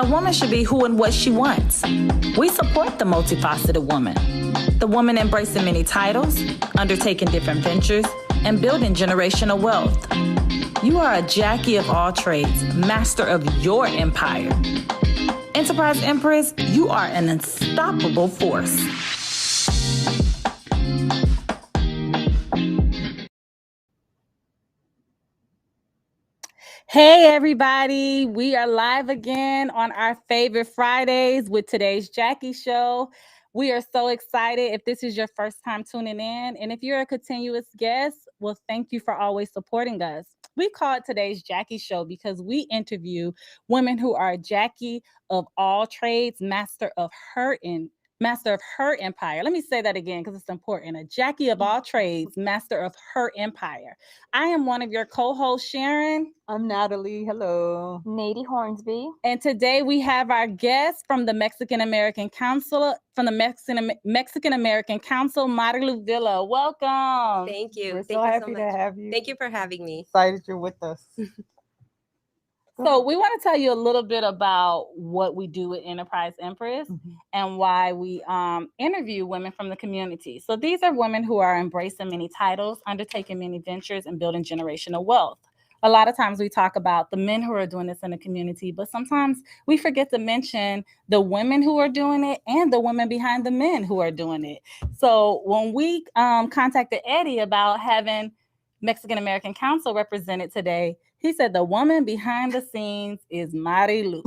A woman should be who and what she wants. We support the multifaceted woman, the woman embracing many titles, undertaking different ventures, and building generational wealth. You are a Jackie of all trades, master of your empire. Enterprise Empress, you are an unstoppable force. Hey everybody, we are live again on our favorite Fridays with today's Jackie Show. We are so excited if this is your first time tuning in, and if you're a continuous guest, well, thank you for always supporting us. We call it today's Jackie Show because we interview women who are Jackie of all trades, master of her empire. Let me say that again because it's important. A Jackie of all trades, master of her empire. I am one of your co-hosts, Sharon. I'm Natalie. Hello. Neidy Hornsby. And today we have our guest from the Mexican American Council, Marilu Villa. Welcome. Thank you. We're Thank so you happy so to much. have you. Thank you for having me. Excited you're with us. So we want to tell you a little bit about what we do at Enterprise Empress and why we interview women from the community. So these are women who are embracing many titles, undertaking many ventures, and building generational wealth. A lot of times we talk about the men who are doing this in the community, but sometimes we forget to mention the women who are doing it and the women behind the men who are doing it. So when we contacted Eddie about having Mexican American Council represented today, he said the woman behind the scenes is Marilu.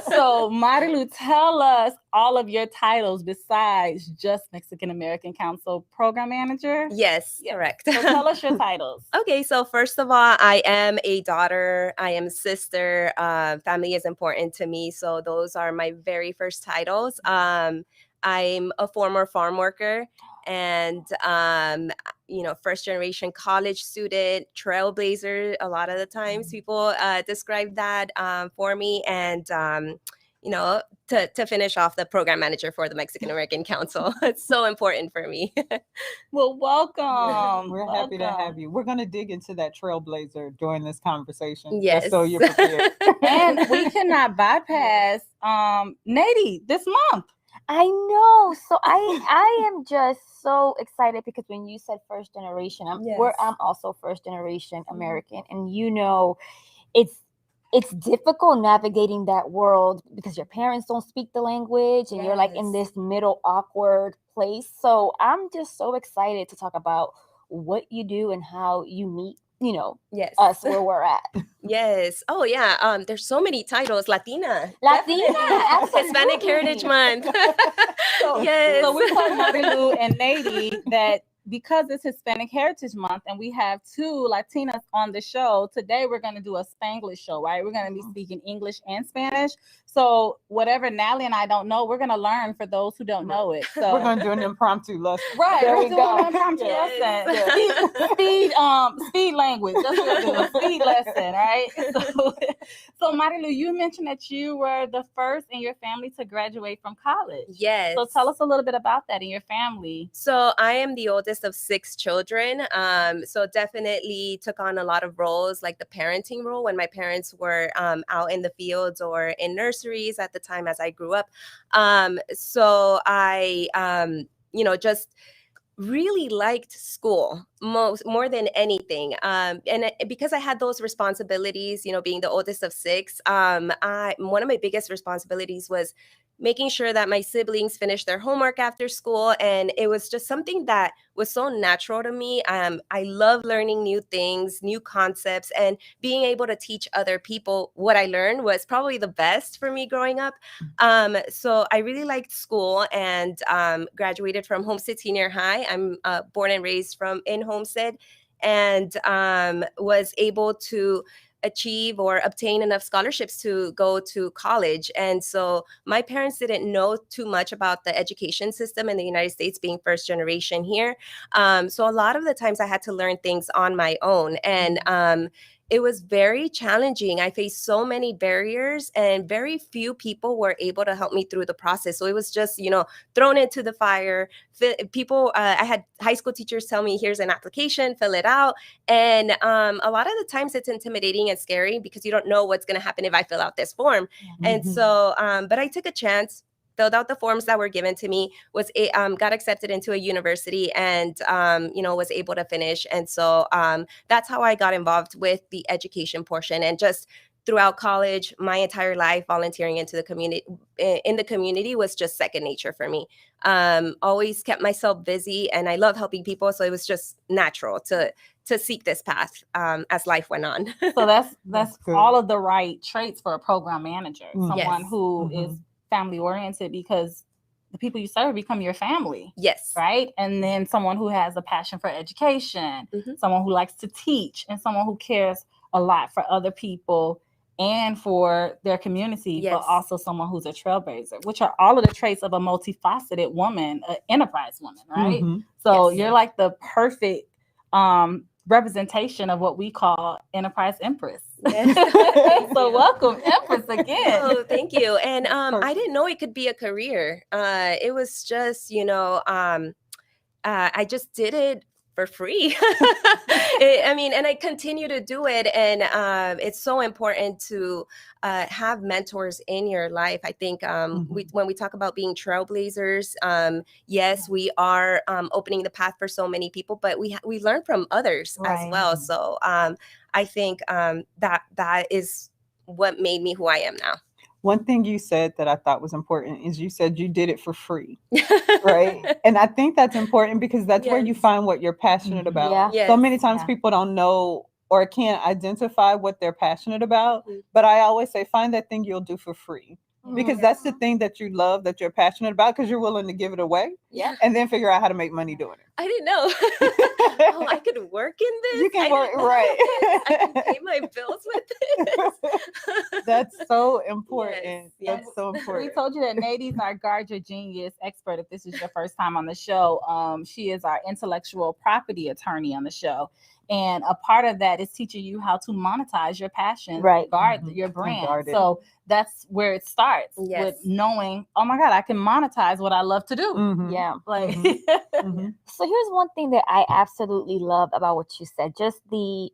So Marilu, tell us all of your titles besides just Mexican American Council Program Manager. Yes, correct. So tell us your titles. Okay, so first of all, I am a daughter. I am a sister. Family is important to me. So those are my very first titles. I'm a former farm worker and first generation college student, trailblazer. A lot of the times people describe that for me, and to finish off, the program manager for the Mexican American Council. It's so important for me. Well, welcome. We're happy to have you. We're going to dig into that trailblazer during this conversation. Yes. Just so you're prepared. And we cannot bypass Neidy this month. I know. So I am just so excited because when you said first generation, I'm also first generation American, and it's difficult navigating that world because your parents don't speak the language and you're like in this middle awkward place. So I'm just so excited to talk about what you do and how you meet us where we're at. Yes. Oh, yeah. There's so many titles. Latina. Absolutely. Hispanic Heritage Month. Yes. So we told Marilu and Neidy that because it's Hispanic Heritage Month and we have two Latinas on the show, today we're going to do a Spanglish show, right? We're going to be speaking English and Spanish. So whatever Natalie and I don't know, we're going to learn for those who don't know it. So we're going to do an impromptu lesson. Right. There We're we doing go. an impromptu lesson. Speed language. That's what we're doing. Speed lesson, right? So Marilu, you mentioned that you were the first in your family to graduate from college. Yes. So tell us a little bit about that in your family. So I am the oldest of 6 children. So definitely took on a lot of roles, like the parenting role when my parents were out in the fields or in nurseries at the time as I grew up. So I, just really liked school more than anything. And because I had those responsibilities, being the oldest of 6, one of my biggest responsibilities was making sure that my siblings finished their homework after school. And it was just something that was so natural to me. I love learning new things, new concepts, and being able to teach other people what I learned was probably the best for me growing up. So I really liked school and graduated from Homestead Senior High. I'm born and raised in Homestead, and was able to achieve or obtain enough scholarships to go to college. And so my parents didn't know too much about the education system in the United States, being first generation here. So a lot of the times I had to learn things on my own. And it was very challenging. I faced so many barriers, and very few people were able to help me through the process. So it was just, thrown into the fire. People, I had high school teachers tell me, here's an application, fill it out. And a lot of the times it's intimidating and scary because you don't know what's going to happen if I fill out this form. And so, but I took a chance, filled out the forms that were given to me, got accepted into a university, and was able to finish. And so that's how I got involved with the education portion. And just throughout college, my entire life, volunteering in the community was just second nature for me. Always kept myself busy, and I love helping people, so it was just natural to seek this path as life went on. So that's good. all of the right traits for a program manager, someone Yes. who is family oriented, because the people you serve become your family. Yes. Right. And then someone who has a passion for education, someone who likes to teach, and someone who cares a lot for other people and for their community, but also someone who's a trailblazer, which are all of the traits of a multifaceted woman, an enterprise woman, right? So you're like the perfect representation of what we call Enterprise Empress. So welcome, Empress, again. Oh, thank you. And I didn't know it could be a career. It was just, I just did it for free. And I continue to do it. And it's so important to have mentors in your life. I think when we talk about being trailblazers, yes, we are opening the path for so many people, but we learn from others as well. So I think that is what made me who I am now. One thing you said that I thought was important is you said you did it for free, right? And I think that's important because that's where you find what you're passionate about. So many times people don't know or can't identify what they're passionate about. But I always say, find that thing you'll do for free. Because that's the thing that you love, that you're passionate about, because you're willing to give it away. And then figure out how to make money doing it. I didn't know. I could work in this. You can work, right. I can pay my bills with this. That's so important. Yes. That's so important. We told you that Neidy's our Guard Your Genius expert. If this is your first time on the show, she is our intellectual property attorney on the show. And a part of that is teaching you how to monetize your passion, guard your brand. So that's where it starts with knowing, oh my God, I can monetize what I love to do. So here's one thing that I absolutely love about what you said. Just the,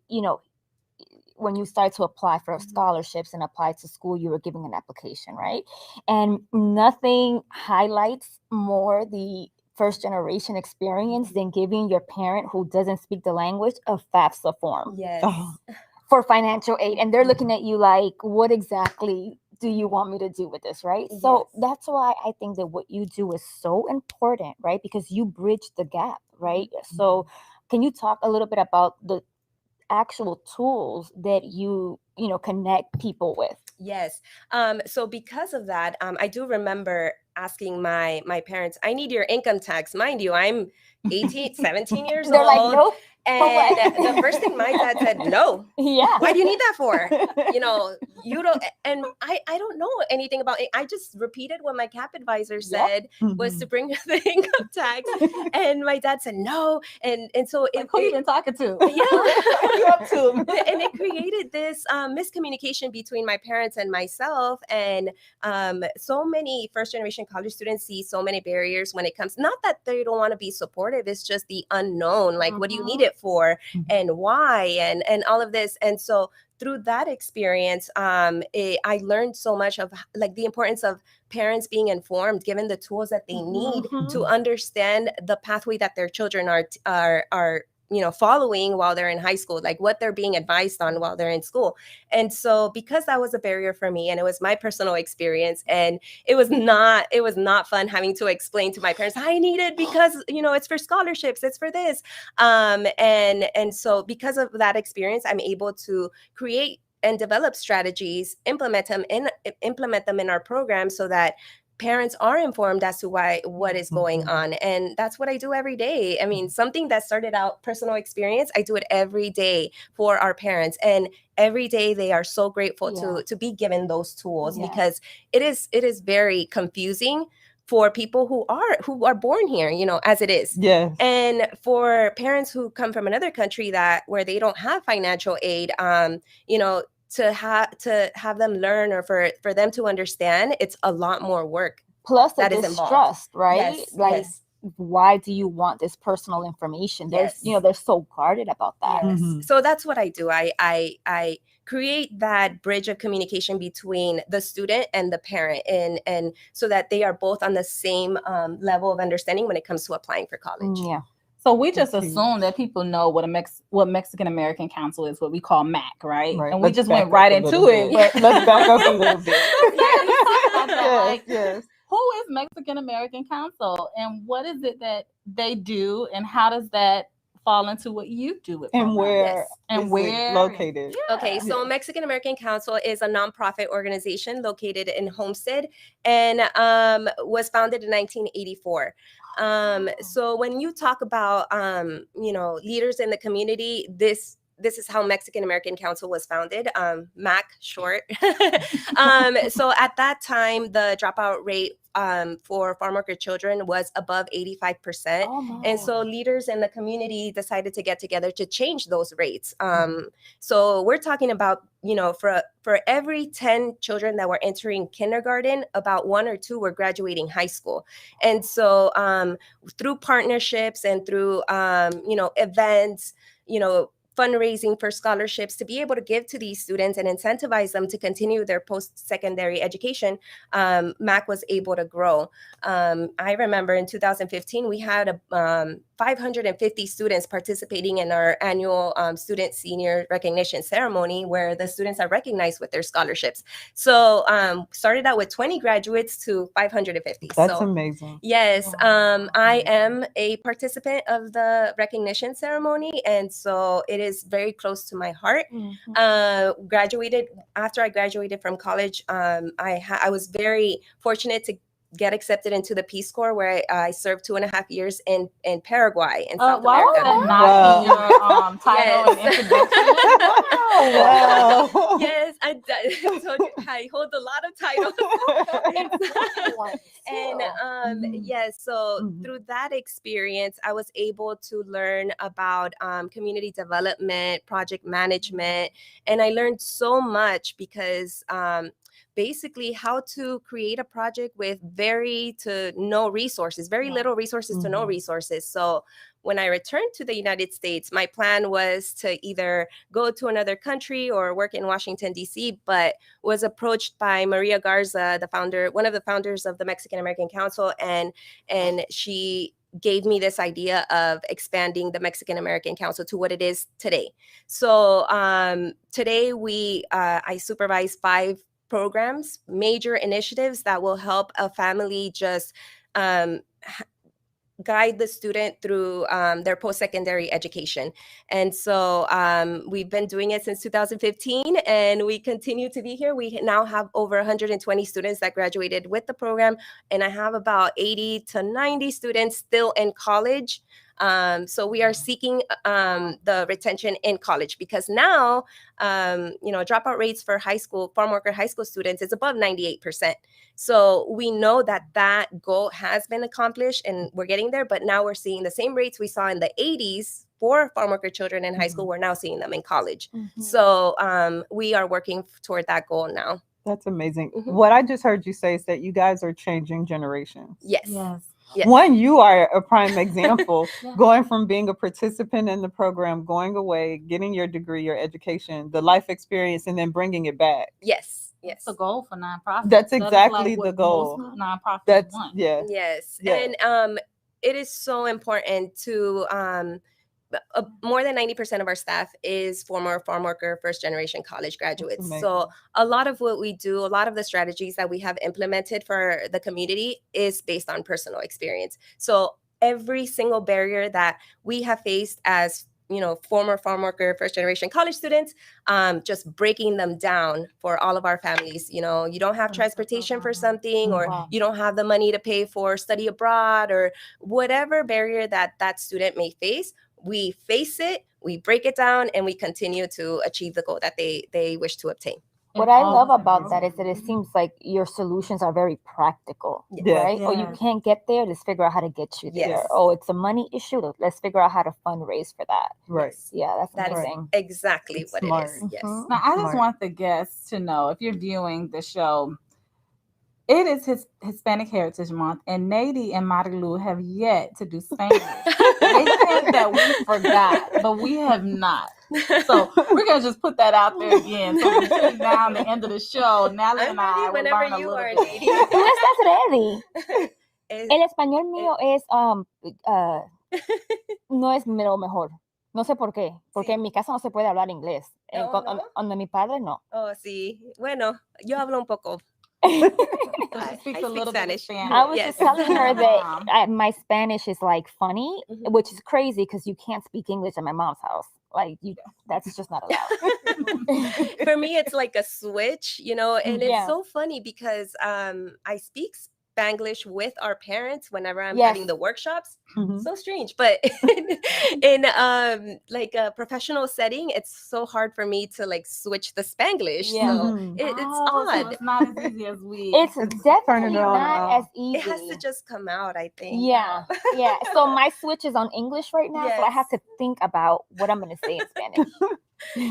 when you start to apply for scholarships and apply to school, you were giving an application, right? And nothing highlights more the first generation experience than giving your parent who doesn't speak the language a FAFSA form for financial aid. And they're looking at you like, what exactly do you want me to do with this, right? So that's why I think that what you do is so important, right? Because you bridge the gap, right? So can you talk a little bit about the actual tools that you connect people with? Yes. So because of that, I do remember asking my parents, I need your income tax. Mind you, I'm 17 years They're old. like, no. And the first thing my dad said, no. Yeah. Why do you need that for? You don't. And I don't know anything about it. I just repeated what my CAP advisor said was to bring the income tax. And my dad said no. And so who you been talking to? You up to? And it created this miscommunication between my parents and myself. And so many first generation college students see so many barriers when it comes, not that they don't want to be supportive, it's just the unknown, like what do you need it for and why and all of this. And so through that experience, I learned so much of like the importance of parents being informed, given the tools that they need to understand the pathway that their children are following while they're in high school, like what they're being advised on while they're in school. And so because that was a barrier for me and it was my personal experience, and it was not fun having to explain to my parents, I need it because, it's for scholarships, it's for this. And so because of that experience, I'm able to create and develop strategies, implement them in our program so that parents are informed as to what is going on. And that's what I do every day. I mean, something that started out personal experience, I do it every day for our parents. And every day they are so grateful to be given those tools because it is very confusing for people who are born here, you know, as it is. Yes. And for parents who come from another country where they don't have financial aid, you know, to have them learn, or for them to understand, it's a lot more work. Plus the that is distrust, right? Yes, like, yes. Why do you want this personal information? There's, you know, they're so guarded about that. Yes. So that's what I do. I create that bridge of communication between the student and the parent, and so that they are both on the same level of understanding when it comes to applying for college. Yeah. So we just assume that people know what Mexican American Council is, what we call MAC, right? And we just went right into it. But let's back up a little bit. Yes. Who is Mexican American Council, and what is it that they do, and how does that fall into what you do with and where it located? Okay, so Mexican American Council is a nonprofit organization located in Homestead, and was founded in 1984. So when you talk about you know, leaders in the community, this is how Mexican American Council was founded, MAC short. So at that time, the dropout rate for farm worker children was above 85%. And so leaders in the community decided to get together to change those rates. So we're talking about, you know, for every 10 children that were entering kindergarten, about 1 or 2 were graduating high school. And so through partnerships and through, you know, events, you know, fundraising for scholarships to be able to give to these students and incentivize them to continue their post-secondary education, MAC was able to grow. I remember in 2015, we had 550 students participating in our annual student senior recognition ceremony, where the students are recognized with their scholarships. So started out with 20 graduates to 550. That's amazing. Yes, I am a participant of the recognition ceremony, and so it is very close to my heart. Graduated after I graduated from college. I was very fortunate to get accepted into the Peace Corps, where I served 2.5 years in Paraguay in South America. Not in your title and introduction. Wow. Yes, I hold a lot of titles. And yes, so through that experience, I was able to learn about community development, project management, and I learned so much because basically how to create a project with very little resources to no resources. So when I returned to the United States, my plan was to either go to another country or work in Washington, D.C., but was approached by Maria Garza, one of the founders of the Mexican American Council, and she gave me this idea of expanding the Mexican American Council to what it is today. So today I supervise 5 programs, major initiatives that will help a family just guide the student through their post-secondary education. And so we've been doing it since 2015, and we continue to be here. We now have over 120 students that graduated with the program, and I have about 80 to 90 students still in college. So we are seeking the retention in college, because now, you know, dropout rates for farm worker high school students is above 98%. So we know that goal has been accomplished and we're getting there, but now we're seeing the same rates we saw in the 80s for farm worker children in high school. We're now seeing them in college. So we are working toward that goal now. That's amazing. What I just heard you say is that you guys are changing generations. Yes. Yes. One, you are a prime example, going from being a participant in the program, going away, getting your degree, your education, the life experience, and then bringing it back. Yes. That's the goal for nonprofits. That's exactly the goal. Most nonprofits want. Yes. And it is so important to more than 90% of our staff is former farm worker, first generation college graduates. So a lot of what we do, a lot of the strategies that we have implemented for the community is based on personal experience. So every single barrier that we have faced as, you know, former farm worker, first generation college students, just breaking them down for all of our families. You know, you don't have transportation for something, or you don't have the money to pay for study abroad, or whatever barrier that student may face. We face it, we break it down, and we continue to achieve the goal that they wish to obtain. What I love about that is that it seems like your solutions are very practical, right? Oh, you can't get there, let's figure out how to get you there. Oh, it's a money issue, let's figure out how to fundraise for that. Right. Yeah, that's amazing. Exactly it's what smart. it is. Yes. Now, I just want the guests to know, if you're viewing the show, it is Hispanic Heritage Month, and Neidy and Marilu have yet to do Spanish. They think that we forgot, but we have not. So we're gonna just put that out there again. So between now and the end of the show, Natalie and I will learn a little bit. Tú estás ready. El español mío es no es lo mejor. No sé por qué, porque en mi casa no se puede hablar inglés. Donde mi padre no. Oh, sí. Bueno, yo hablo un poco. I speak a little bit of Spanish. I was just telling her that my Spanish is like funny, which is crazy because you can't speak English at my mom's house. Like that's just not allowed. For me, it's like a switch, and it's so funny because I speak Spanglish with our parents whenever I'm having the workshops. So strange, but in like a professional setting, it's so hard for me to like switch the Spanglish. So it's odd. So it's not as easy as we. It's definitely not as easy. It has to just come out, I think. Yeah. So my switch is on English right now, so I have to think about what I'm going to say in Spanish.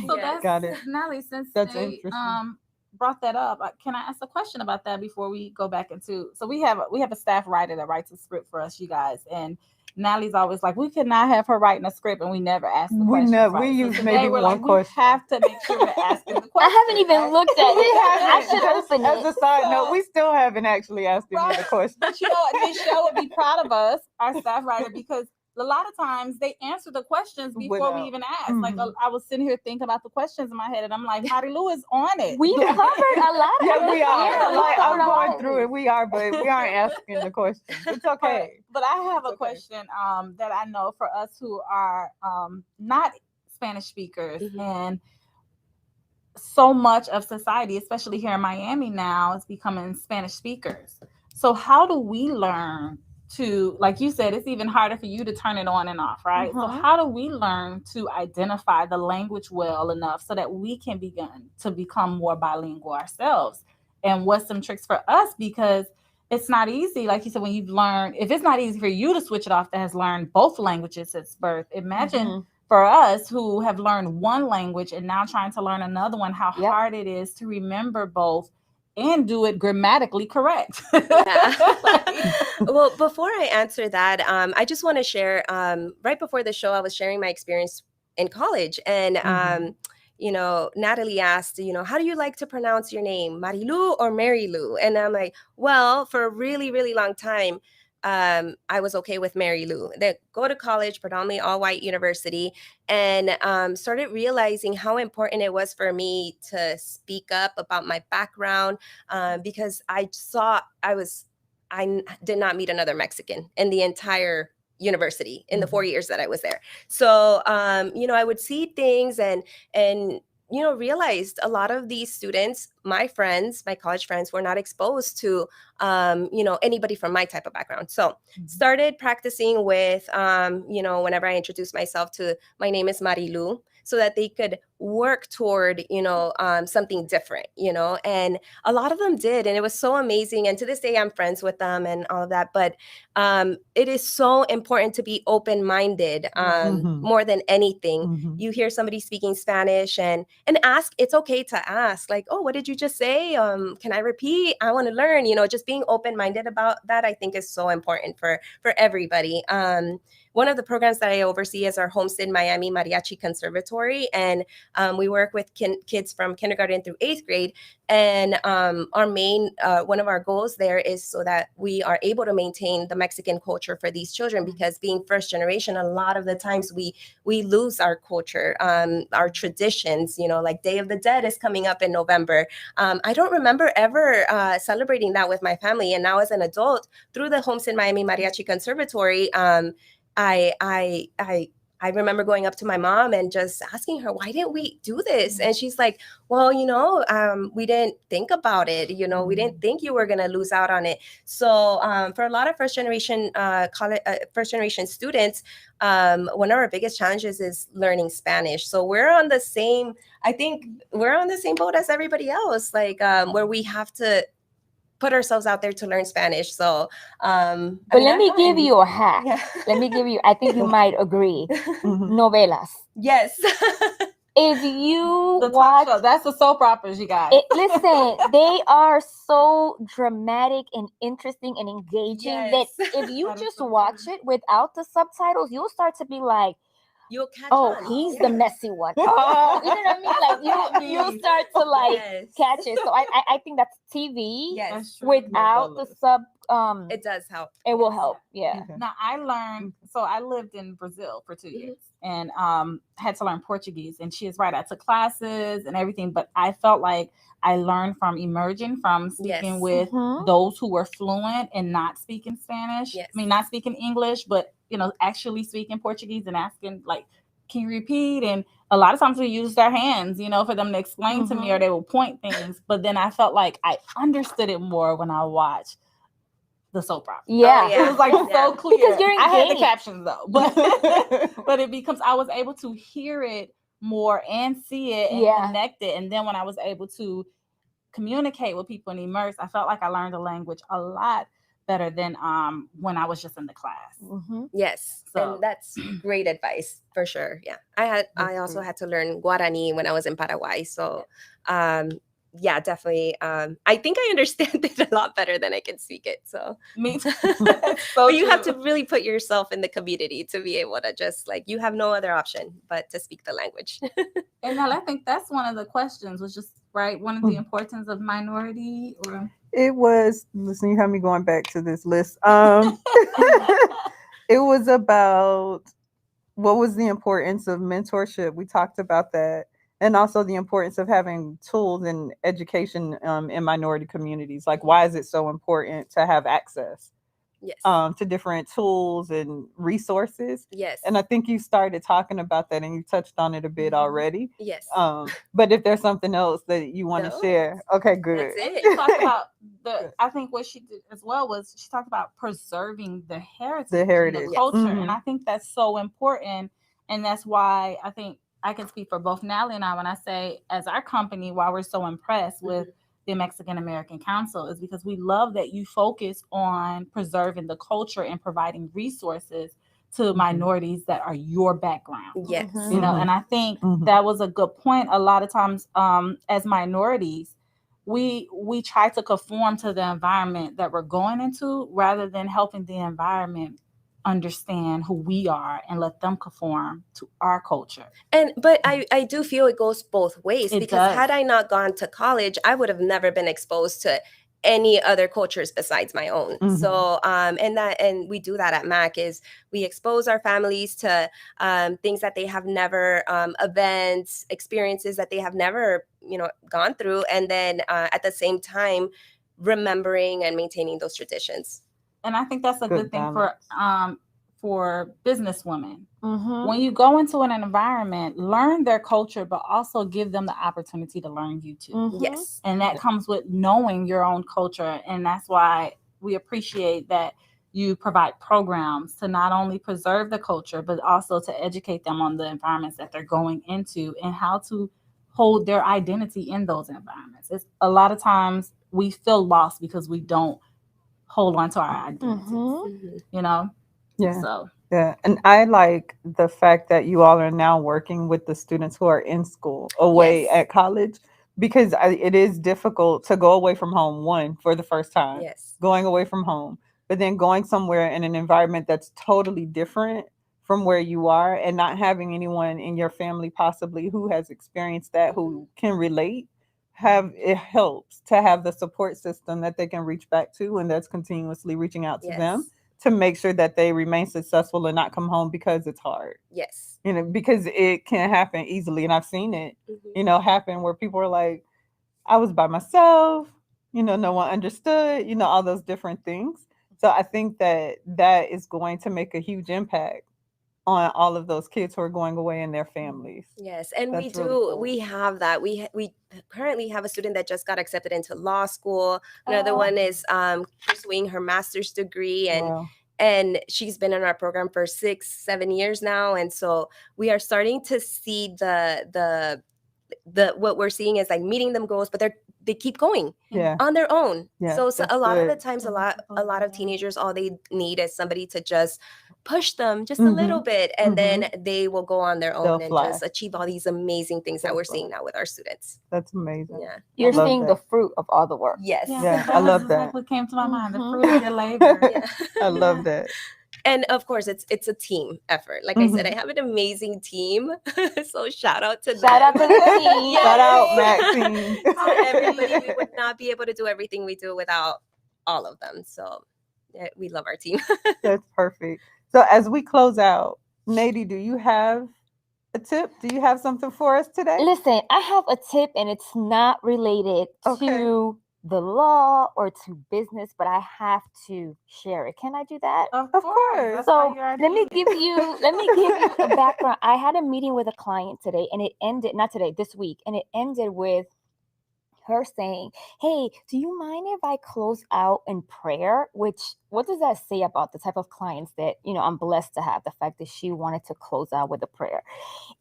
So that's got it, Natalie. Since that's interesting. Brought that up, can I ask a question about that before we go back into? So we have a staff writer that writes a script for us, you guys, and Natalie's always like, we cannot have her writing a script and we never ask the questions. We use maybe one question. We have to make sure we're asking the question. I haven't even looked at it. I should open it. As a side note, we still haven't actually asked him the question. But this show would be proud of us, our staff writer, because a lot of times they answer the questions before we even ask. Like I was sitting here thinking about the questions in my head, and I'm like, Marilu is on it. We covered a lot of it. We are. I'm going through it. We are, but we aren't asking the questions. It's okay. But I have a question that I know for us who are not Spanish speakers, and so much of society, especially here in Miami now, is becoming Spanish speakers. So how do we learn to, like you said, it's even harder for you to turn it on and off, right? So how do we learn to identify the language well enough so that we can begin to become more bilingual ourselves? And what's some tricks for us? Because it's not easy. Like you said, when you've learned, if it's not easy for you to switch it off that has learned both languages since birth, imagine for us who have learned one language and now trying to learn another one, how hard it is to remember both and do it grammatically correct. Well, before I answer that, I just want to share, right before the show, I was sharing my experience in college. And, Natalie asked, how do you like to pronounce your name, Marilu or Marilu? And I'm like, well, for a really, really long time, I was okay with Marilu. Then go to college, predominantly all-white university, and started realizing how important it was for me to speak up about my background because I did not meet another Mexican in the entire university in the 4 years that I was there. So, I would see things and realized a lot of these students, my college friends, were not exposed to, anybody from my type of background. So started practicing with, whenever I introduced myself to, my name is Marilu, so that they could work toward, something different, and a lot of them did. And it was so amazing. And to this day, I'm friends with them and all of that. But it is so important to be open-minded more than anything. You hear somebody speaking Spanish and ask, it's okay to ask, like, oh, what did you just say? Can I repeat? I want to learn, just being open-minded about that, I think is so important for everybody. One of the programs that I oversee is our Homestead Miami Mariachi Conservatory. And we work with kids from kindergarten through 8th grade. And our main, one of our goals there is so that we are able to maintain the Mexican culture for these children, because being first generation, a lot of the times we lose our culture, our traditions, like Day of the Dead is coming up in November. I don't remember ever celebrating that with my family. And now as an adult, through the Homestead Miami Mariachi Conservatory, I I remember going up to my mom and just asking her, why didn't we do this? And she's like, well, we didn't think about it. We didn't think you were going to lose out on it. So for a lot of first generation students, one of our biggest challenges is learning Spanish. So I think we're on the same boat as everybody else, like where we have to put ourselves out there to learn Spanish. So, but let me give you a hack. Yeah. I think you might agree. Novelas. Yes. If you watch, that's the soap operas, you guys. Listen, they are so dramatic and interesting and engaging that if you just watch it without the subtitles, you'll start to be like, you'll catch on. He's the messy one. You know what I mean? Like you'll start to catch it. So I think that's TV without the sub. It does help. It will help. Yeah. Okay. Now I learned. So I lived in Brazil for 2 years and had to learn Portuguese. And she is right. I took classes and everything, but I felt like I learned from speaking with those who were fluent and not speaking Spanish. Yes. I mean, not speaking English, but actually speaking Portuguese and asking like, can you repeat? And a lot of times we use their hands, for them to explain to me, or they will point things. But then I felt like I understood it more when I watched the soap opera. Yeah. It was like so clear. Because you're engaged. I had the captions though, but it becomes, I was able to hear it more and see it and connect it. And then when I was able to communicate with people and immerse, I felt like I learned the language a lot better than when I was just in the class. Yes. So. And that's great advice for sure. Yeah. I also had to learn Guarani when I was in Paraguay. So yeah, definitely. I think I understand it a lot better than I can speak it. So me too. But you have to really put yourself in the community to be able to just you have no other option but to speak the language. And I think that's one of the questions was just one of the importance of minority or. It was, listen, you have me going back to this list. It was about what was the importance of mentorship. We talked about that. And also the importance of having tools and education in minority communities. Like, why is it so important to have access to different tools and resources? Yes. And I think you started talking about that and you touched on it a bit already. Yes. But if there's something else that you want to share, okay, good. That's it. You talked about I think what she did as well was she talked about preserving the heritage, and the culture. And I think that's so important. And that's why I think I can speak for both Natalie and I when I say, as our company, why we're so impressed with the Mexican American Council is because we love that you focus on preserving the culture and providing resources to minorities that are your background. Yes. And I think that was a good point. A lot of times as minorities, we try to conform to the environment that we're going into rather than helping the environment understand who we are and let them conform to our culture. But I do feel it goes both ways because had I not gone to college, I would have never been exposed to any other cultures besides my own. So and we do that at MAC is we expose our families to things that they have never events, experiences that they have never gone through, and then at the same time remembering and maintaining those traditions. And I think that's a good thing for businesswomen. When you go into an environment, learn their culture, but also give them the opportunity to learn you too. Yes. And that comes with knowing your own culture. And that's why we appreciate that you provide programs to not only preserve the culture, but also to educate them on the environments that they're going into and how to hold their identity in those environments. It's a lot of times we feel lost because we don't hold on to our identities, Yeah. So yeah, and I like the fact that you all are now working with the students who are in school away at college, because it is difficult to go away from home for the first time. Yes. Going away from home, but then going somewhere in an environment that's totally different from where you are and not having anyone in your family possibly who has experienced that, who can relate. It helps to have the support system that they can reach back to and that's continuously reaching out to them to make sure that they remain successful and not come home because it's hard. Yes. Because it can happen easily. And I've seen it, happen where people are like, I was by myself, no one understood, all those different things. So I think that is going to make a huge impact on all of those kids who are going away and their families. Yes, and That's we do. really cool. We have that. We currently have a student that just got accepted into law school. Another one is pursuing her master's degree, and Wow. and she's been in our program for 6-7 years now. And so we are starting to see the what we're seeing is like meeting them goals, but they keep going on their own. Yeah, So a lot of the good. times, a lot of teenagers, all they need is somebody to just push them just a little bit, and then they will go on their own and just achieve all these amazing things that we're seeing now with our students. That's amazing. Yeah, you're seeing the fruit of all the work. Yes. Yeah, I love that. What came to my mind, the fruit of your labor. Yeah. I love that. And of course, it's a team effort. Like I said, I have an amazing team. So shout out to them. Shout out to the team. Shout out, Maxine. Everybody, we would not be able to do everything we do without all of them. So yeah, we love our team. That's perfect. So as we close out, Neidy, do you have a tip? Do you have something for us today? Listen, I have a tip, and it's not related to the law or to business, but I have to share it. Can I do that? Of course. So let me give you a background. I had a meeting with a client today, and it ended, not today, this week, and it ended with her saying, hey, do you mind if I close out in prayer? Which, what does that say about the type of clients that, I'm blessed to have? The fact that she wanted to close out with a prayer.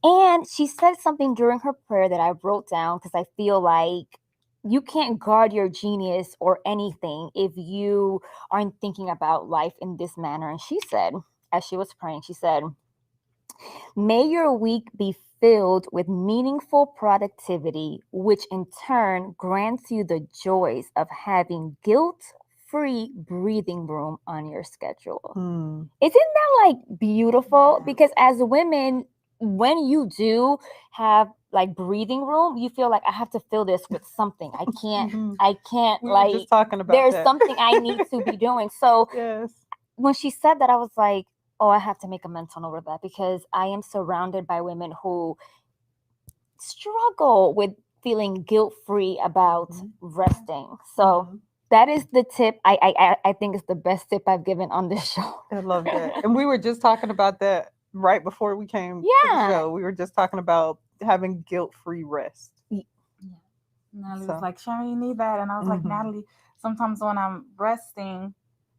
And she said something during her prayer that I wrote down, because I feel like you can't guard your genius or anything if you aren't thinking about life in this manner. And she said, as she was praying, she said, may your week be filled with meaningful productivity, which in turn grants you the joys of having guilt-free breathing room on your schedule. Isn't that like beautiful? Because as women, when you do have like breathing room, you feel like I have to fill this with something. I can't we like, were just talking about there's that. something I need to be doing. So yes. When she said that, I was like, oh, I have to make a mental note of that, because I am surrounded by women who struggle with feeling guilt-free about resting. So that is the tip. I think it's the best tip I've given on this show. I love that. And we were just talking about that right before we came to the show. We were just talking about having guilt-free rest. Natalie was like, Sharon, you need that. And I was like, Natalie, sometimes when I'm resting,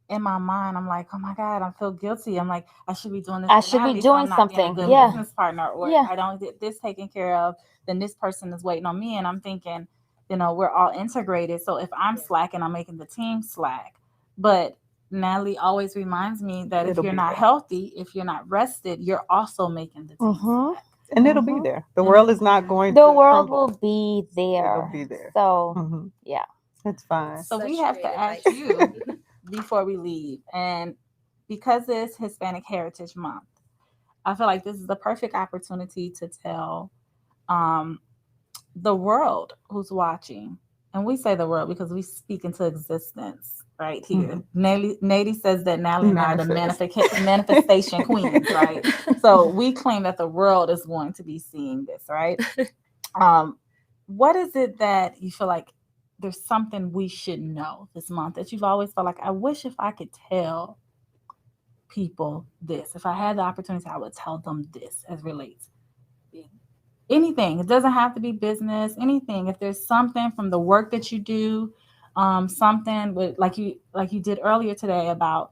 in my mind, I'm like, oh my God, I feel guilty. I'm like, I should be doing this. I should be doing something. Yeah. Business partner, or I don't get this taken care of, then this person is waiting on me. And I'm thinking, we're all integrated. So if I'm slacking, I'm making the team slack. But Natalie always reminds me that if you're not healthy, if you're not rested, you're also making the team slack. And it'll be there. The world is not going to The world crumble. will be there. It'll be there. So, yeah. It's fine. So we have to ask you before we leave, and because it's Hispanic Heritage Month, I feel like this is the perfect opportunity to tell the world who's watching, and we say the world because we speak into existence right here. Neidy says that Natalie and I are the manifestation queens, right? So we claim that the world is going to be seeing this, right? What is it that you feel like there's something we should know this month that you've always felt like, I wish if I could tell people this, if I had the opportunity, I would tell them this as relates? Anything. It doesn't have to be business, anything. If there's something from the work that you do, something with, like you did earlier today, about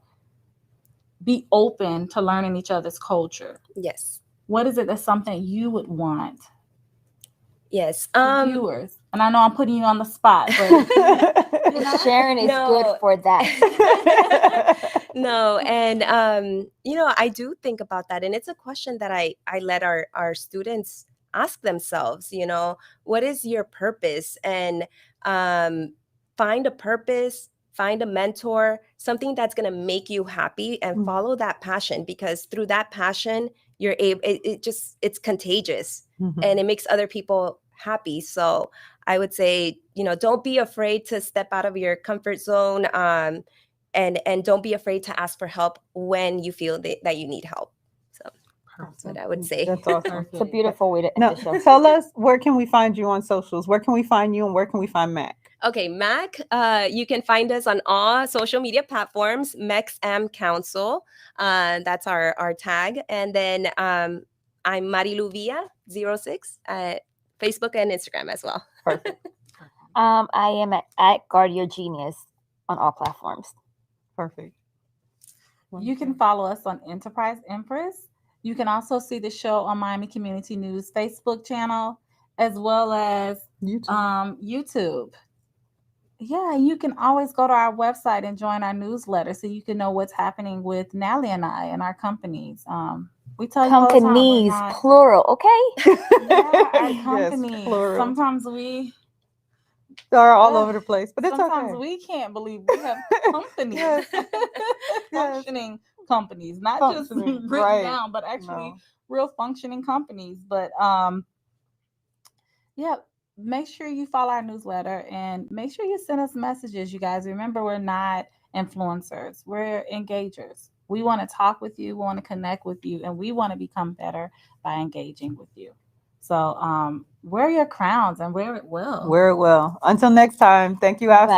be open to learning each other's culture. Yes. What is it that's something you would want? Yes. Viewers. And I know I'm putting you on the spot, but Sharon is good for that. No. And, I do think about that. And it's a question that I let our students ask themselves, what is your purpose? And find a purpose, find a mentor, something that's going to make you happy, and follow that passion, because through that passion, you're able, it's contagious and it makes other people happy. So I would say, don't be afraid to step out of your comfort zone, and don't be afraid to ask for help when you feel that you need help. So that's what I would say. That's awesome. It's a beautiful way to end the show. Tell us, where can we find you on socials? Where can we find you, and where can we find Mac? Okay, Mac. You can find us on all social media platforms. MEXM Council. That's our tag. And then I'm Marilu Villa 06 at Facebook and Instagram as well. Perfect. I am at Guard Your Genius on all platforms. Perfect. You can follow us on Enterprise Empress. You can also see the show on Miami Community News Facebook channel, as well as YouTube. Yeah, you can always go to our website and join our newsletter so you can know what's happening with Natalie and I and our companies. We tell you all the time, companies, plural, okay? Yeah, our companies. Yes, plural. Sometimes we are all over the place, but it's sometimes okay. we can't believe we have companies, functioning companies, not just written down, but actually real functioning companies. But yeah, make sure you follow our newsletter and make sure you send us messages, you guys. Remember, we're not influencers, we're engagers. We want to talk with you, we want to connect with you, and we want to become better by engaging with you. So wear your crowns and wear it well. Wear it well. Until next time, thank you, Ashley.